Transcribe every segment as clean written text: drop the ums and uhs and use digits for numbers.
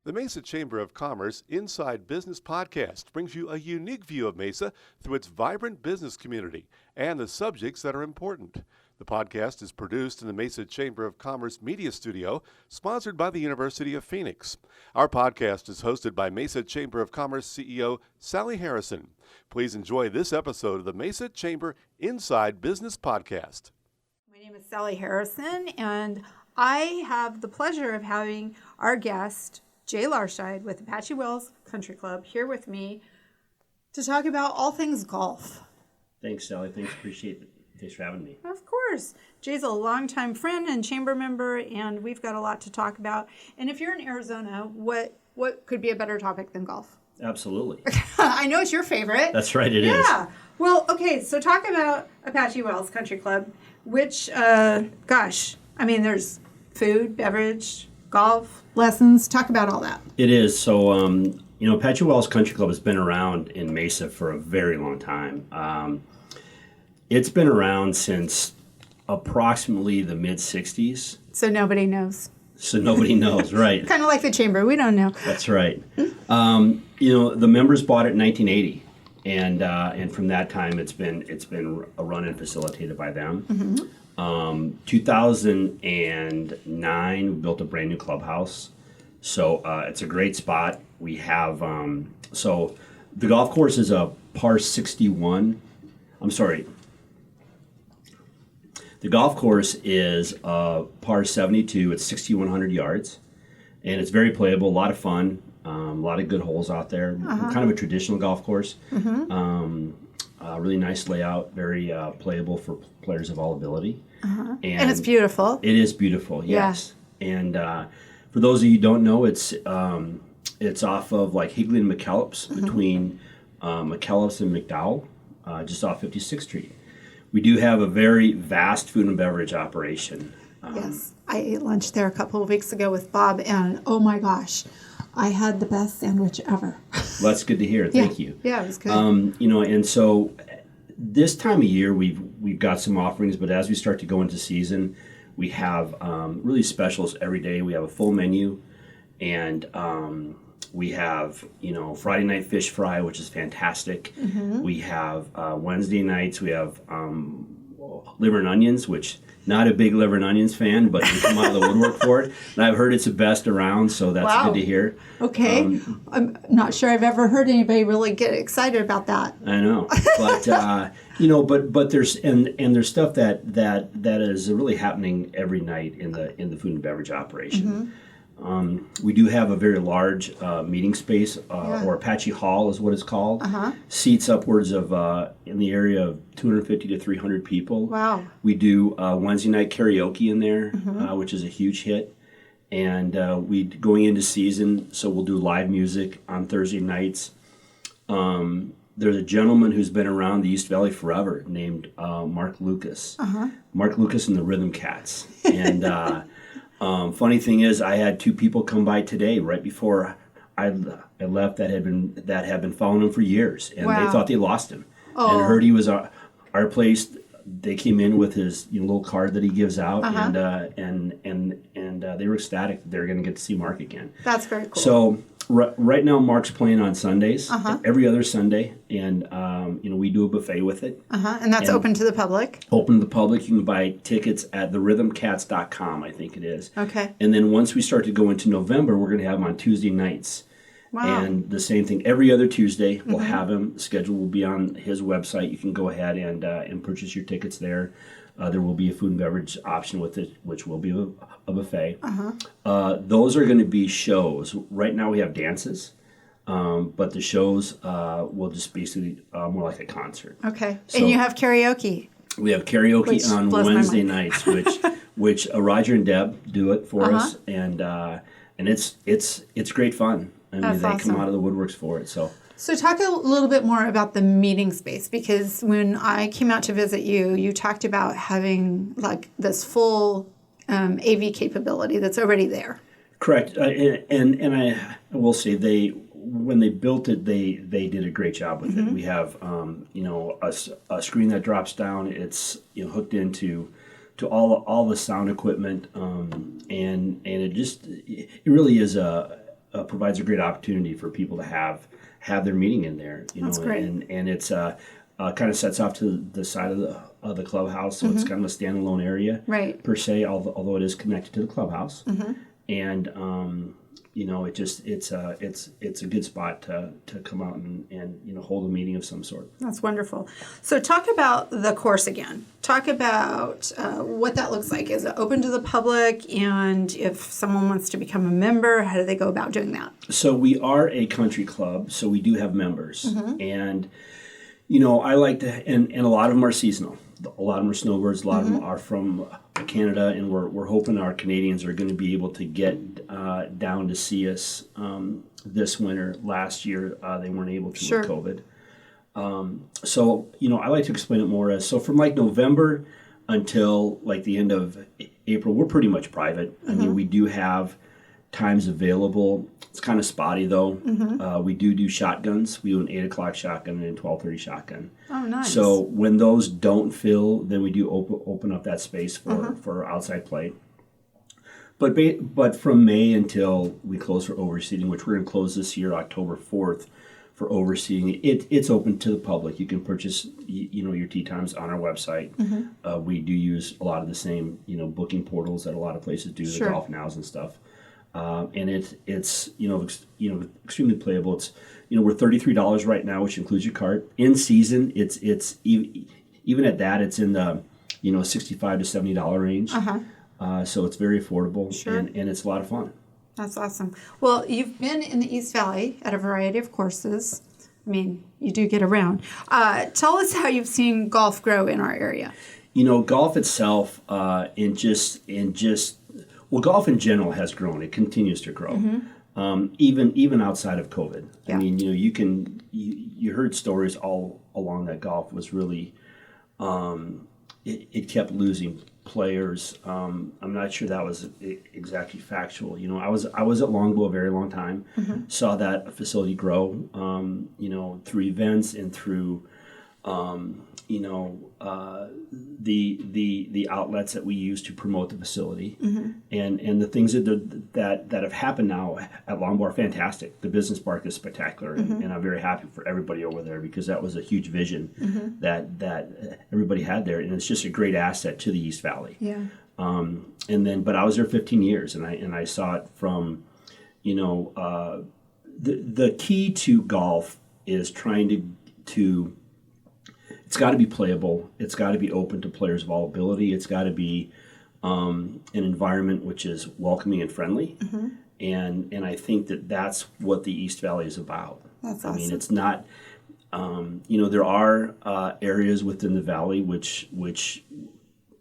The Mesa Chamber of Commerce Inside Business Podcast brings you a unique view of Mesa through its vibrant business community and the subjects that are important. The podcast is produced in the Mesa Chamber of Commerce Media Studio, sponsored by the University of Phoenix. Our podcast is hosted by Mesa Chamber of Commerce CEO Sally Harrison. Please enjoy this episode of the Mesa Chamber Inside Business Podcast. My name is Sally Harrison, and I have the pleasure of having our guest, Jay Larscheid with Apache Wells Country Club, here with me to talk about all things golf. Thanks, Sally. Appreciate it. Thanks for having me. Of course. Jay's a longtime friend and chamber member, and we've got a lot to talk about. And if you're in Arizona, what could be a better topic than golf? Absolutely. I know it's your favorite. That's right, it is. Yeah. Well, okay, so talk about Apache Wells Country Club, which, there's food, beverage, golf, lessons. Talk about all that. It is. So, Apache Wells Country Club has been around in Mesa for a very long time. It's been around since approximately the mid-'60s. So nobody knows. Right. Kind of like the chamber. We don't know. That's right. The members bought it in 1980. And from that time, it's been run and facilitated by them. Mm-hmm. 2009, we built a brand new clubhouse. So it's a great spot. We have so the golf course is a par 61. I'm sorry. The golf course is par 72. It's 6,100 yards, and it's very playable. A lot of fun. A lot of good holes out there. Uh-huh. Kind of a traditional golf course. Mm-hmm. Really nice layout. Very playable for players of all ability. Uh-huh. And it's beautiful. It is beautiful. Yes. Yeah. And for those of you who don't know, it's off of like Higley and McKellips, mm-hmm. between McKellips and McDowell, just off 56th Street. We do have a very vast food and beverage operation. Yes. I ate lunch there a couple of weeks ago with Bob, and oh my gosh, I had the best sandwich ever. Well, that's good to hear. Thank you. Yeah, it was good. And so this time of year we've got some offerings, but as we start to go into season, we have really specials every day. We have a full menu, and we have Friday night fish fry, which is fantastic. Mm-hmm. We have Wednesday nights. We have liver and onions, which not a big liver and onions fan, but we come out of the woodwork for it. And I've heard it's the best around, so that's good to hear. Okay, I'm not sure I've ever heard anybody really get excited about that. I know, but but there's there's stuff that is really happening every night in the food and beverage operation. Mm-hmm. We do have a very large meeting space, or Apache Hall is what it's called. Uh-huh. Seats upwards of, in the area of 250 to 300 people. Wow. We do Wednesday night karaoke in there, mm-hmm. Which is a huge hit. And we going into season, so we'll do live music on Thursday nights. There's a gentleman who's been around the East Valley forever named Mark Lucas. Uh-huh. Mark Lucas and the Rhythm Cats. And funny thing is, I had two people come by today, right before I left, that had been following him for years, and they thought they lost him, and heard he was our place. They came in with his little card that he gives out, uh-huh. and they were ecstatic that they were going to get to see Mark again. That's very cool. So right now, Mark's playing on Sundays, uh-huh. every other Sunday, and we do a buffet with it. Uh-huh. And that's open to the public? Open to the public. You can buy tickets at therhythmcats.com, I think it is. Okay. And then once we start to go into November, we're going to have them on Tuesday nights. Wow. And the same thing, every other Tuesday, we'll mm-hmm. have him. The schedule will be on his website. You can go ahead and purchase your tickets there. There will be a food and beverage option with it, which will be a buffet. Uh-huh. Those are going to be shows. Right now we have dances, but the shows will just basically more like a concert. Okay. So and you have karaoke. We have karaoke on Wednesday nights, which Roger and Deb do it for uh-huh. us, and it's great fun. I mean, That's they awesome. come out of the woodworks for it. So talk a little bit more about the meeting space, because when I came out to visit you, you talked about having like this full AV capability that's already there. Correct, and I will say when they built it, they did a great job with mm-hmm. it. We have a screen that drops down. It's hooked into all the sound equipment, and it really is a provides a great opportunity for people to have their meeting in there. That's great. And it's kind of sets off to the side of the clubhouse, so it's kind of a standalone area, Right. per se. Although it is connected to the clubhouse, and it's a good spot to come out and hold a meeting of some sort. That's wonderful. So talk about the course again. Talk about what that looks like. Is it open to the public? And if someone wants to become a member, how do they go about doing that? So we are a country club, so we do have members. And, I like to, and a lot of them are seasonal. A lot of them are snowbirds. A lot of them are from Canada, and we're hoping our Canadians are going to be able to get down to see us this winter. Last year, they weren't able to with COVID. So, I like to explain it more as, so from like November until like the end of April, we're pretty much private. I mean, we do have times available. It's kind of spotty though. We do shotguns. We do an 8 o'clock shotgun and a 12:30 shotgun. Oh, nice. So when those don't fill, then we do open up that space for outside play. But from May until we close for overseating, which we're going to close this year, October 4th, for overseating, it's open to the public. You can purchase your tee times on our website. We do use a lot of the same booking portals that a lot of places do, the Golf Nows and stuff. And it's extremely playable. It's we're $33 right now, which includes your cart. In season, it's even at that, it's in the $65 to $70 range. So it's very affordable, and it's a lot of fun. That's awesome. Well, you've been in the East Valley at a variety of courses. I mean, you do get around. Tell us how you've seen golf grow in our area. Golf itself, golf in general has grown. It continues to grow, even outside of COVID. Yeah. I mean, you heard stories all along that golf was really, it kept losing players. I'm not sure that was exactly factual. I was at Longbow a very long time. Saw that facility grow. Through events and through, the outlets that we use to promote the facility, and the things that have happened now at Longbow are fantastic. The business park is spectacular, and I'm very happy for everybody over there, because that was a huge vision that everybody had there, and it's just a great asset to the East Valley. Yeah. But I was there 15 years, and I saw it from, the key to golf is trying to it's got to be playable. It's got to be open to players of all ability. It's got to be an environment which is welcoming and friendly. And I think that's what the East Valley is about. That's awesome. I mean, it's not, there are areas within the valley which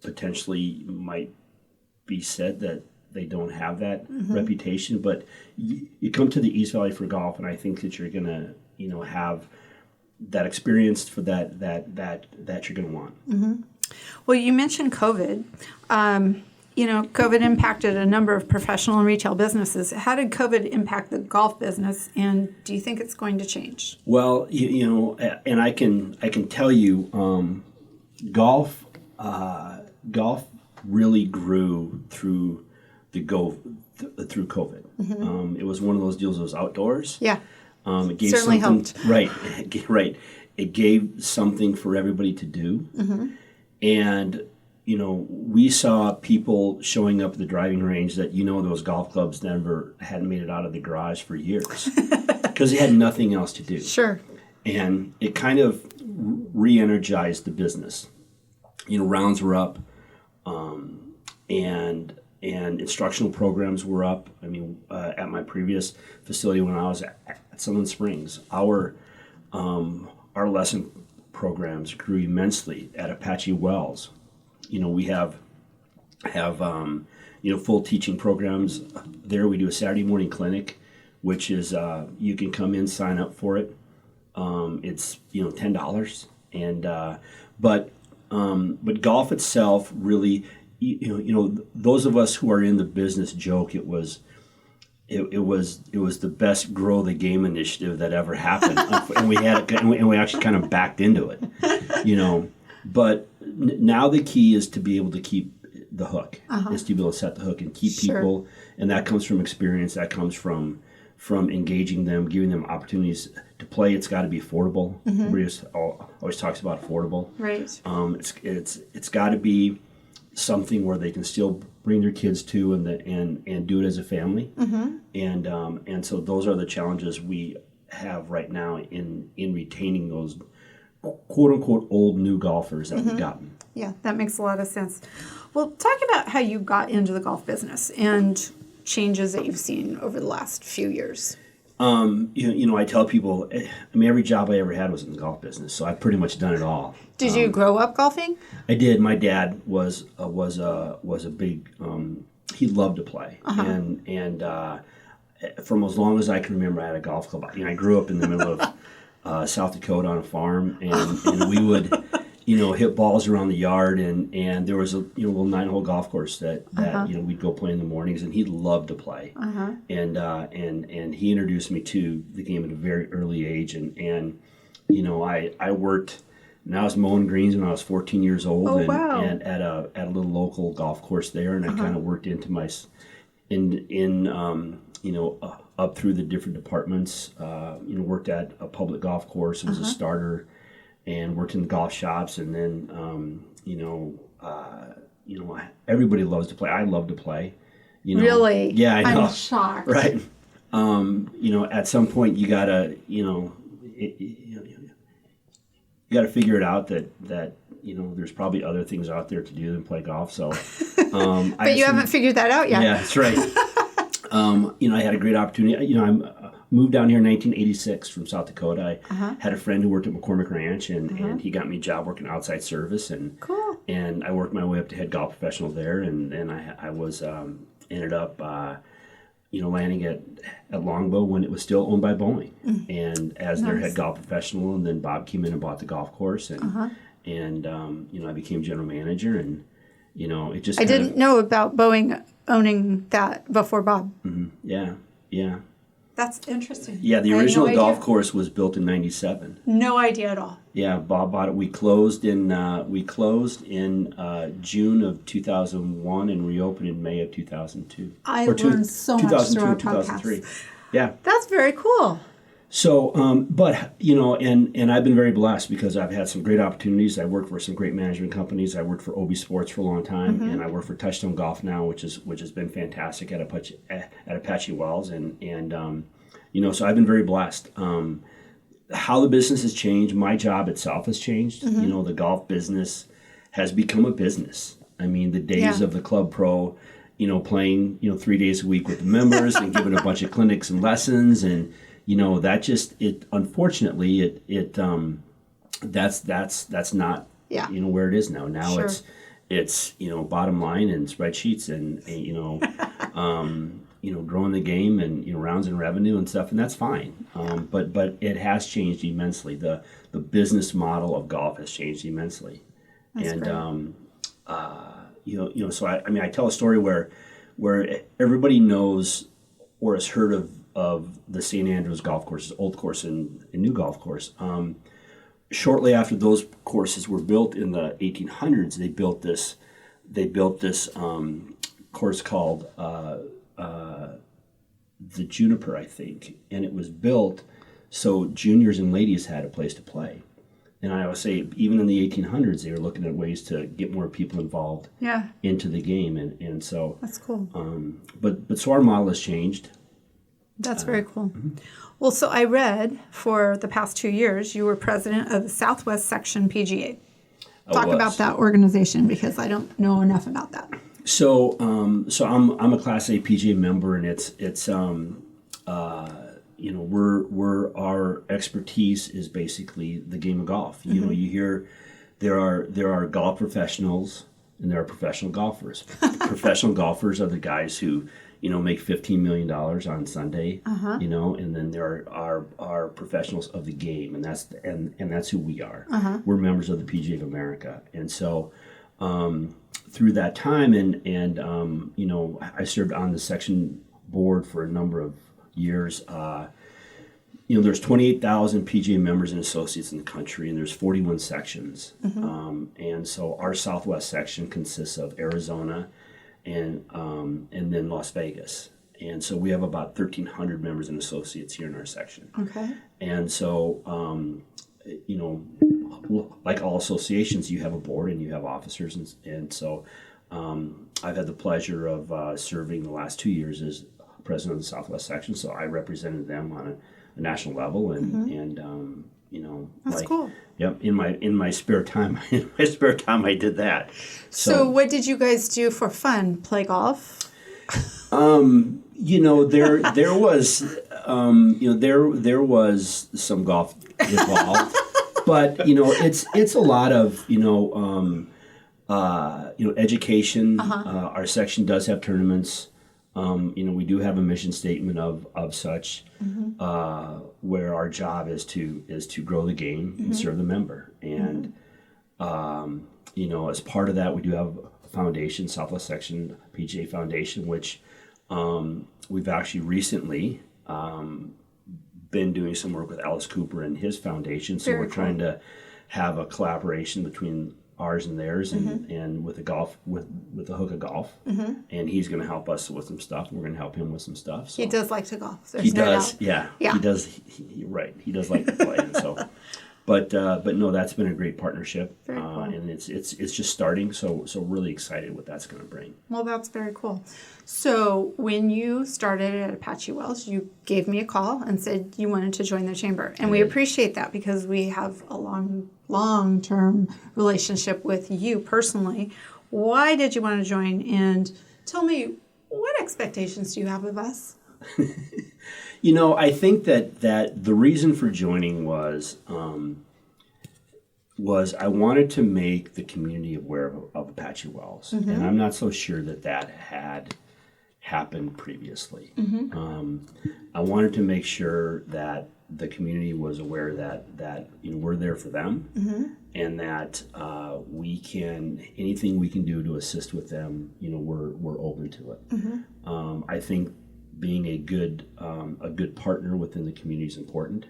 potentially might be said that they don't have that reputation. But you come to the East Valley for golf, and I think that you're going to, have that experience for that you're going to want. Well, you mentioned COVID. COVID impacted a number of professional and retail businesses. How did COVID impact the golf business, and do you think it's going to change? Well, and I can tell you, golf really grew through through COVID. It was one of those deals that was outdoors. Yeah. It gave certainly something, helped. Right. It gave something for everybody to do. And, we saw people showing up at the driving range that, those golf clubs never hadn't made it out of the garage for years because they had nothing else to do. Sure. And it kind of re-energized the business. Rounds were up, and instructional programs were up. I mean, at my previous facility when I was at Sutherland Springs, our lesson programs grew immensely at Apache Wells. We have full teaching programs there. We do a Saturday morning clinic, which is you can come in, sign up for it. It's $10, and but golf itself really, those of us who are in the business joke it was the best grow the game initiative that ever happened, and we actually kind of backed into it, But now the key is to be able to keep the hook, is to be able to set the hook and keep people, and that comes from experience. That comes from from engaging them, giving them opportunities to play. It's got to be affordable. Everybody always talks about affordable. Right. It's got to be something where they can still bring their kids to and do it as a family. And so those are the challenges we have right now in retaining those quote unquote old new golfers that we've gotten. Yeah, that makes a lot of sense. Well, talk about how you got into the golf business and changes that you've seen over the last few years. I tell people, every job I ever had was in the golf business, so I've pretty much done it all. Did you grow up golfing? I did. My dad was a big. He loved to play, and from as long as I can remember, I had a golf club. I grew up in the middle of South Dakota on a farm, and we would, hit balls around the yard, and there was a little 9-hole golf course that we'd go play in the mornings, and he loved to play, and he introduced me to the game at a very early age, and I worked. And I was mowing greens when I was 14 years old, and at a little local golf course there, and I kind of worked into my up through the different departments. Worked at a public golf course and was a starter, and worked in the golf shops, and then everybody loves to play. I love to play. Really? Yeah, I know. I'm shocked. Right. At some point you gotta you got to figure it out that there's probably other things out there to do than play golf. So, but you haven't figured that out yet. Yeah, that's right. I had a great opportunity. I moved down here in 1986 from South Dakota. I had a friend who worked at McCormick Ranch, and he got me a job working outside service, and cool. And I worked my way up to head golf professional there, and then I was ended up. Landing at Longbow when it was still owned by Boeing, and as their head golf professional, and then Bob came in and bought the golf course, and I became general manager, and it just. I didn't know about Boeing owning that before Bob. Yeah. That's interesting. Yeah, the original golf course was built in '97. No idea at all. Yeah, Bob bought it. We closed in June of 2001 and reopened in May of 2002. I learned so much through our 2003. podcast. Yeah, that's very cool. So, and I've been very blessed because I've had some great opportunities. I worked for some great management companies. I worked for OB Sports for a long time, and I work for Touchstone Golf now, which has been fantastic at Apache Wells, so I've been very blessed. How the business has changed, my job itself has changed. The golf business has become a business. I mean, the days of the club pro, playing 3 days a week with the members and giving a bunch of clinics and lessons and. That just unfortunately that's not where it is now. Now sure. it's bottom line and spreadsheets and growing the game and rounds and revenue and stuff, and that's fine. But it has changed immensely. The business model of golf has changed immensely. That's and great. So I tell a story where everybody knows or has heard of the St. Andrews golf courses, old course and new golf course. Shortly after those courses were built in the 1800s, they built this course called the Juniper, I think, and it was built so juniors and ladies had a place to play. And I would say even in the 1800s, they were looking at ways to get more people involved into the game, and so that's cool. But so our model has changed. That's very cool. Well, so I read for the past 2 years, you were president of the Southwest Section PGA. Talk about that organization because I don't know enough about that. So, I'm a Class A PGA member, and it's our expertise is basically the game of golf. You hear there are golf professionals and there are professional golfers. Professional golfers are the guys who make $15 million on Sunday, and then there are professionals of the game, and that's who we are. We're members of the PGA of America, and so through that time, and I served on the section board for a number of years. There's 28,000 PGA members and associates in the country, and there's 41 sections, and so our Southwest section consists of Arizona. And then Las Vegas, And so we have about 1,300 members and associates here in our section. Okay. And so, like all associations, you have a board and you have officers. And so I've had the pleasure of serving the last 2 years as president of the Southwest section. So I represented them on a national level. That's cool. Yep. In my spare time, I did that. So what did you guys do for fun? Play golf? There was some golf involved, but it's a lot of education. Our section does have tournaments. We do have a mission statement of such, where our job is to grow the game and serve the member. And as part of that, we do have a foundation, Southwest Section PGA Foundation, which we've actually recently been doing some work with Alice Cooper and his foundation. So we're trying to have a collaboration between ours and theirs, and with the golf, with the hook of golf, and he's going to help us with some stuff. We're going to help him with some stuff. So. He does like to golf. He does, yeah. He does. Right, he does like to play. And so, but no, that's been a great partnership, Very cool. And it's just starting. So really excited what that's going to bring. Well, that's very cool. So when you started at Apache Wells, you gave me a call and said you wanted to join the chamber, and we appreciate that because we have a long-term relationship with you personally. Why did you want to join? And tell me, what expectations do you have of us? I think that the reason for joining was I wanted to make the community aware of Apache Wells, and I'm not so sure that had happened previously. I wanted to make sure that the community was aware that we're there for them, and that anything we can do to assist with them, we're open to it. I think being a good partner within the community is important.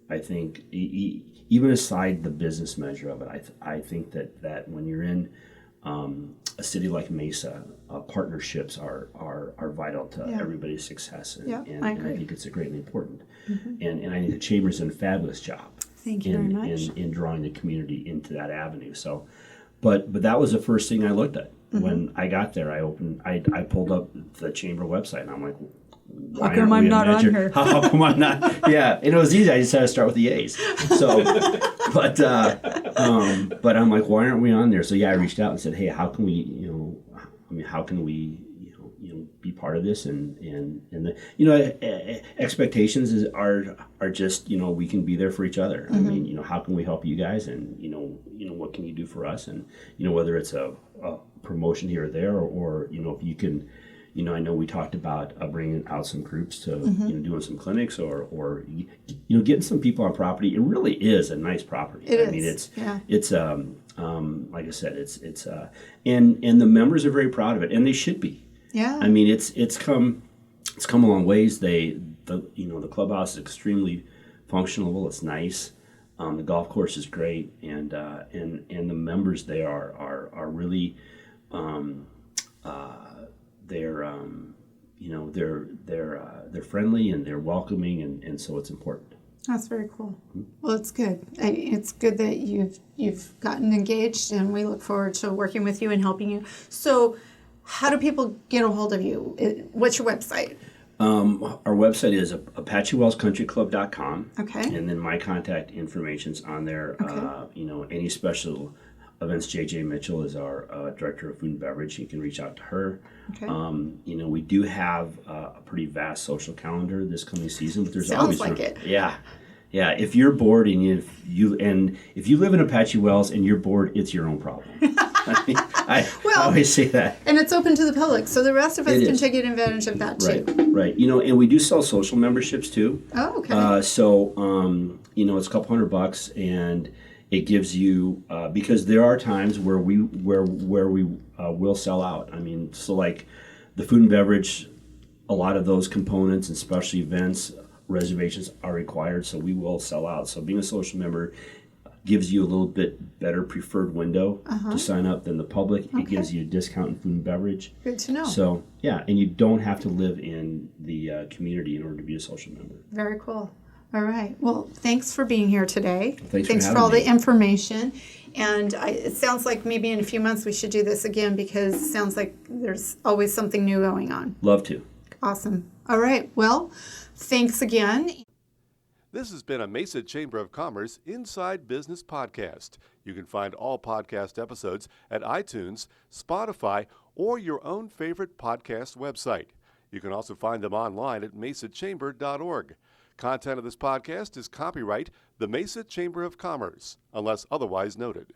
I think even aside the business measure of it, I think that when you're in a city like Mesa, partnerships are vital to everybody's success, and I think it's greatly important. And I think the Chamber's done a fabulous job. Thank you very much. In drawing the community into that avenue. So, but that was the first thing I looked at when I got there. I pulled up the Chamber website, and I'm like, how come I'm not on here? How come I'm not? Yeah, and it was easy. I just had to start with the A's. So, but I'm like, why aren't we on there? So I reached out and said, hey, how can we, how can we, be part of this? And expectations are just, we can be there for each other. I mean, how can we help you guys? And what can you do for us? And whether it's a promotion here or there, or if you can. I know we talked about bringing out some groups to, doing some clinics or getting some people on property. It really is a nice property. I mean, it's like I said, it's and the members are very proud of it, and they should be. Yeah. I mean, it's come a long ways. The clubhouse is extremely functional. It's nice. The golf course is great, and the members there are really. They're friendly and they're welcoming, and so it's important. That's very cool. Well, it's good. It's good that you've gotten engaged, and we look forward to working with you and helping you. So, how do people get a hold of you? What's your website? Our website is ApacheWellsCountryClub.com. Okay. And then my contact information's on there. Okay. Any special events, JJ Mitchell is our director of food and beverage. You can reach out to her. Okay. We do have a pretty vast social calendar this coming season, but there's Sounds like it. Yeah. If you're bored and if you live in Apache Wells and you're bored, it's your own problem. I always say that. And it's open to the public, so the rest of us can take advantage of that too. Right. And we do sell social memberships too. Oh, okay. It's a couple $100, and it gives you because there are times where we will sell out. I mean, so like the food and beverage, a lot of those components and special events, reservations are required, so we will sell out. So being a social member gives you a little bit better preferred window to sign up than the public. It gives you a discount in food and beverage. Good to know. So, yeah, and you don't have to live in the community in order to be a social member. Very cool. All right. Well, thanks for being here today. Thanks for all having the information. And it sounds like maybe in a few months we should do this again because it sounds like there's always something new going on. Love to. Awesome. All right. Well, thanks again. This has been a Mesa Chamber of Commerce Inside Business podcast. You can find all podcast episodes at iTunes, Spotify, or your own favorite podcast website. You can also find them online at mesachamber.org. Content of this podcast is copyright the Mesa Chamber of Commerce, unless otherwise noted.